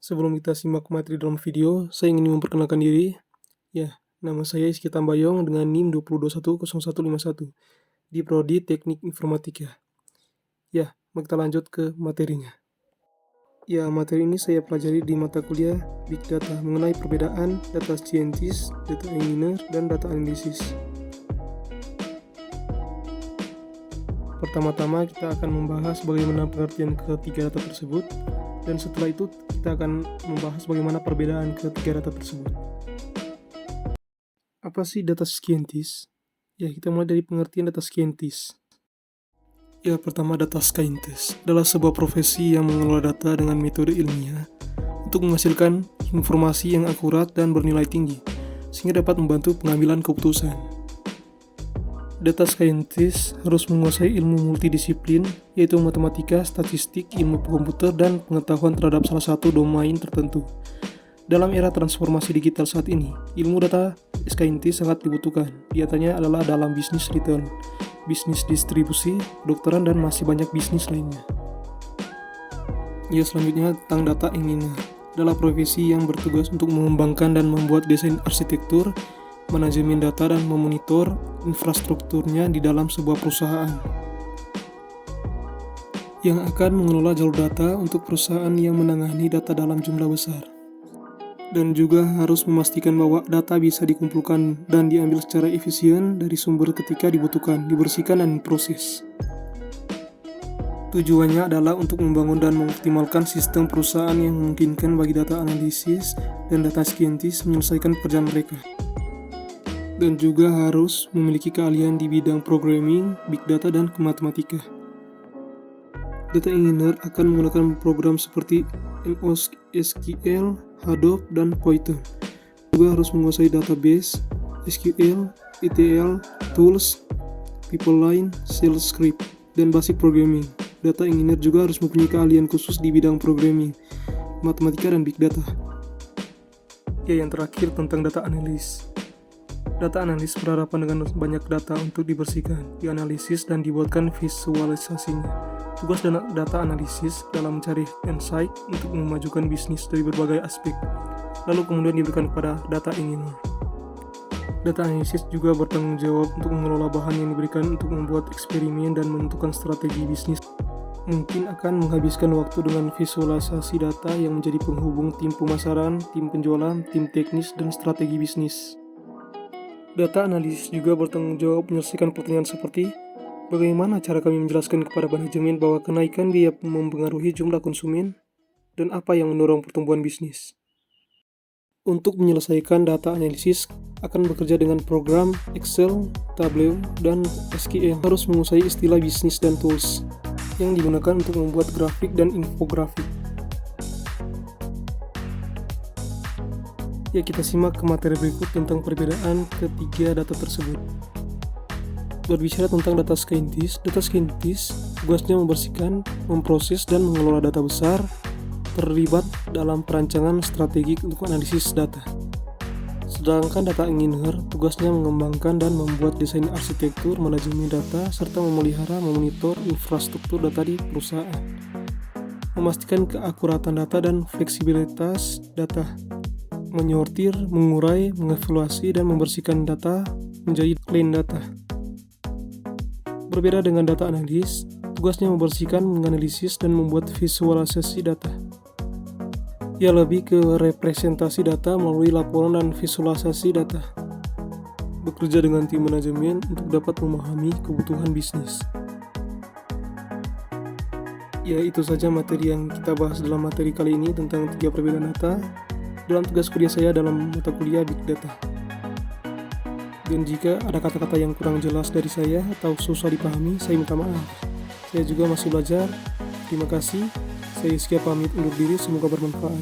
Sebelum kita simak materi dalam video, saya ingin memperkenalkan diri. Ya, nama saya Iski Tambayong dengan NIM 20210151 di Prodi Teknik Informatika. Ya, mari kita lanjut ke materinya. Ya, materi ini saya pelajari di mata kuliah Big Data mengenai perbedaan data scientist, data engineer, dan data analysis. Pertama-tama kita akan membahas bagaimana pengertian ketiga data tersebut, dan setelah itu kita akan membahas bagaimana perbedaan ketiga data tersebut. Apa sih data scientist? Ya, kita mulai dari pengertian data scientist. Ya, pertama, data scientist adalah sebuah profesi yang mengelola data dengan metode ilmiah untuk menghasilkan informasi yang akurat dan bernilai tinggi, sehingga dapat membantu pengambilan keputusan. Data scientist harus menguasai ilmu multidisiplin, yaitu matematika, statistik, ilmu komputer, dan pengetahuan terhadap salah satu domain tertentu. Dalam era transformasi digital saat ini, ilmu data scientist sangat dibutuhkan. Di antaranya adalah dalam bisnis retail, bisnis distribusi, kedokteran, dan masih banyak bisnis lainnya. Ya, selanjutnya tentang data engineer. Adalah profesi yang bertugas untuk mengembangkan dan membuat desain arsitektur, manajemen data, dan memonitor infrastrukturnya di dalam sebuah perusahaan yang akan mengelola jalur data untuk perusahaan yang menangani data dalam jumlah besar, dan juga harus memastikan bahwa data bisa dikumpulkan dan diambil secara efisien dari sumber ketika dibutuhkan, dibersihkan, dan diproses. Tujuannya adalah untuk membangun dan mengoptimalkan sistem perusahaan yang memungkinkan bagi data analisis dan data scientist menyelesaikan pekerjaan mereka. Dan juga harus memiliki keahlian di bidang programming, big data, dan matematika. Data engineer akan menggunakan program seperti NoSQL, Hadoop, dan Python. Juga harus menguasai database, SQL, ETL, tools, pipeline, shell script, dan basic programming. Data engineer juga harus mempunyai keahlian khusus di bidang programming, matematika, dan big data. Ya, yang terakhir tentang data analis. Data analis berhadapan dengan banyak data untuk dibersihkan, dianalisis, dan dibuatkan visualisasinya. Tugas data analisis dalam mencari insight untuk memajukan bisnis dari berbagai aspek, lalu kemudian diberikan kepada data engineer. Data analisis juga bertanggung jawab untuk mengelola bahan yang diberikan untuk membuat eksperimen dan menentukan strategi bisnis. Mungkin akan menghabiskan waktu dengan visualisasi data yang menjadi penghubung tim pemasaran, tim penjualan, tim teknis, dan strategi bisnis. Data analisis juga bertanggung jawab menyelesaikan pertanyaan seperti bagaimana cara kami menjelaskan kepada manajemen bahwa kenaikan biaya mempengaruhi jumlah konsumen, dan apa yang mendorong pertumbuhan bisnis. Untuk menyelesaikan data analisis akan bekerja dengan program Excel, Tableau, dan SQL. Harus menguasai istilah bisnis dan tools yang digunakan untuk membuat grafik dan infografik. Ya, kita simak ke materi berikut tentang perbedaan ketiga data tersebut. Berbicara tentang data scientist tugasnya membersihkan, memproses, dan mengelola data besar, terlibat dalam perancangan strategi untuk analisis data. Sedangkan data engineer tugasnya mengembangkan dan membuat desain arsitektur, manajemen data, serta memelihara, memonitor infrastruktur data di perusahaan. Memastikan keakuratan data dan fleksibilitas data. Menyortir, mengurai, mengevaluasi, dan membersihkan data menjadi clean data. Berbeda dengan data analis, tugasnya membersihkan, menganalisis, dan membuat visualisasi data. Ia lebih ke representasi data melalui laporan dan visualisasi data. Bekerja dengan tim manajemen untuk dapat memahami kebutuhan bisnis. Ya, itu saja materi yang kita bahas dalam materi kali ini tentang 3 perbedaan data dalam tugas kuliah saya dalam mata kuliah Big Data. Dan jika ada kata-kata yang kurang jelas dari saya atau susah dipahami, saya minta maaf. Saya juga masih belajar. Terima kasih. Saya Iski pamit undur diri, semoga bermanfaat.